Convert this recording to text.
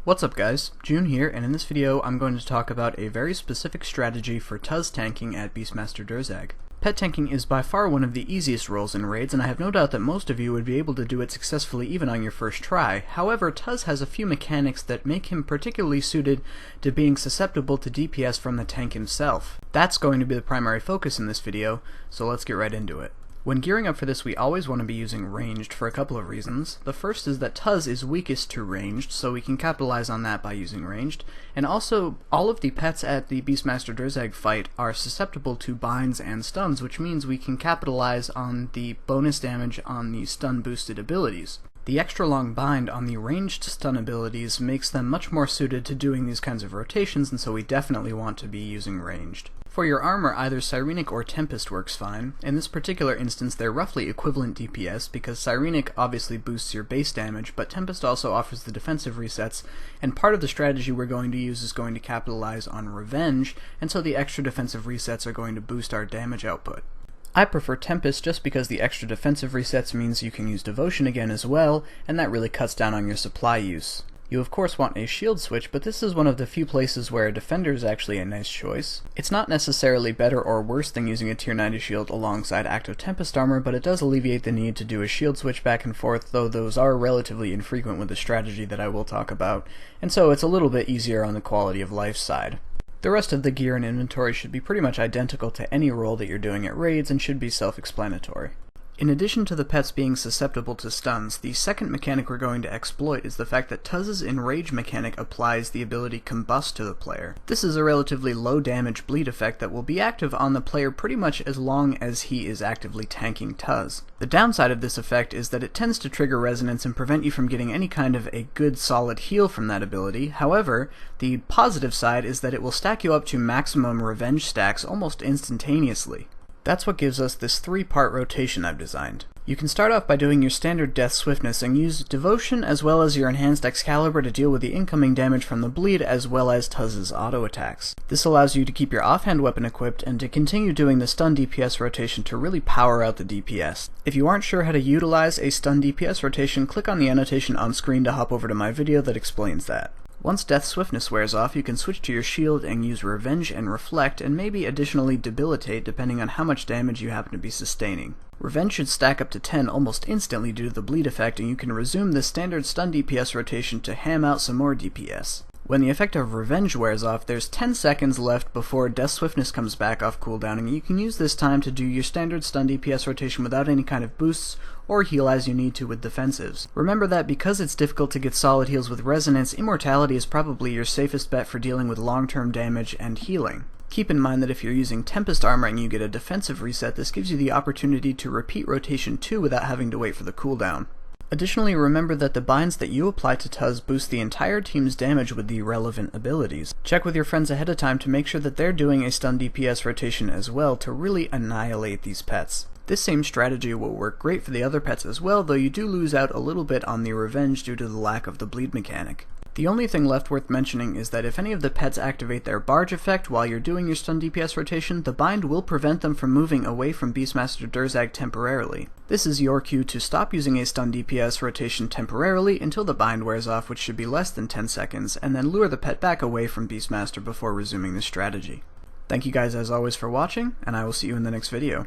What's up guys, June here, and in this video I'm going to talk about a very specific strategy for Tuz tanking at Beastmaster Durzag. Pet tanking is by far one of the easiest roles in raids, and I have no doubt that most of you would be able to do it successfully even on your first try. However, Tuz has a few mechanics that make him particularly suited to being susceptible to DPS from the tank himself. That's going to be the primary focus in this video, so let's get right into it. When gearing up for this, we always want to be using ranged for a couple of reasons. The first is that Tuz is weakest to ranged, so we can capitalize on that by using ranged. And also, all of the pets at the Beastmaster Durzag fight are susceptible to binds and stuns, which means we can capitalize on the bonus damage on the stun boosted abilities. The extra long bind on the ranged stun abilities makes them much more suited to doing these kinds of rotations, and so we definitely want to be using ranged. For your armor, either Sirenic or Tempest works fine. In this particular instance, they're roughly equivalent DPS, because Sirenic obviously boosts your base damage, but Tempest also offers the defensive resets, and part of the strategy we're going to use is going to capitalize on Revenge, and so the extra defensive resets are going to boost our damage output. I prefer Tempest just because the extra defensive resets means you can use Devotion again as well, and that really cuts down on your supply use. You of course want a shield switch, but this is one of the few places where a defender is actually a nice choice. It's not necessarily better or worse than using a tier 90 shield alongside active Tempest armor, but it does alleviate the need to do a shield switch back and forth, though those are relatively infrequent with the strategy that I will talk about, and so it's a little bit easier on the quality of life side. The rest of the gear and inventory should be pretty much identical to any role that you're doing at raids and should be self-explanatory. In addition to the pets being susceptible to stuns, the second mechanic we're going to exploit is the fact that Tuz's Enrage mechanic applies the ability Combust to the player. This is a relatively low damage bleed effect that will be active on the player pretty much as long as he is actively tanking Tuz. The downside of this effect is that it tends to trigger resonance and prevent you from getting any kind of a good solid heal from that ability. However, the positive side is that it will stack you up to maximum revenge stacks almost instantaneously. That's what gives us this three-part rotation I've designed. You can start off by doing your standard Death Swiftness and use Devotion as well as your enhanced Excalibur to deal with the incoming damage from the bleed as well as Tuz's auto attacks. This allows you to keep your offhand weapon equipped and to continue doing the stun DPS rotation to really power out the DPS. If you aren't sure how to utilize a stun DPS rotation, click on the annotation on screen to hop over to my video that explains that. Once Death Swiftness wears off, you can switch to your shield and use Revenge and Reflect, and maybe additionally Debilitate depending on how much damage you happen to be sustaining. Revenge should stack up to 10 almost instantly due to the bleed effect, and you can resume the standard stun DPS rotation to ham out some more DPS. When the effect of Revenge wears off, there's 10 seconds left before Death Swiftness comes back off cooldown, and you can use this time to do your standard stun DPS rotation without any kind of boosts, or heal as you need to with defensives. Remember that because it's difficult to get solid heals with Resonance, Immortality is probably your safest bet for dealing with long-term damage and healing. Keep in mind that if you're using Tempest armor and you get a defensive reset, this gives you the opportunity to repeat rotation 2 without having to wait for the cooldown. Additionally, remember that the binds that you apply to Tuz boost the entire team's damage with the relevant abilities. Check with your friends ahead of time to make sure that they're doing a stun DPS rotation as well to really annihilate these pets. This same strategy will work great for the other pets as well, though you do lose out a little bit on the Revenge due to the lack of the bleed mechanic. The only thing left worth mentioning is that if any of the pets activate their barge effect while you're doing your stun DPS rotation, the bind will prevent them from moving away from Beastmaster Durzag temporarily. This is your cue to stop using a stun DPS rotation temporarily until the bind wears off, which should be less than 10 seconds, and then lure the pet back away from Beastmaster before resuming this strategy. Thank you guys as always for watching, and I will see you in the next video.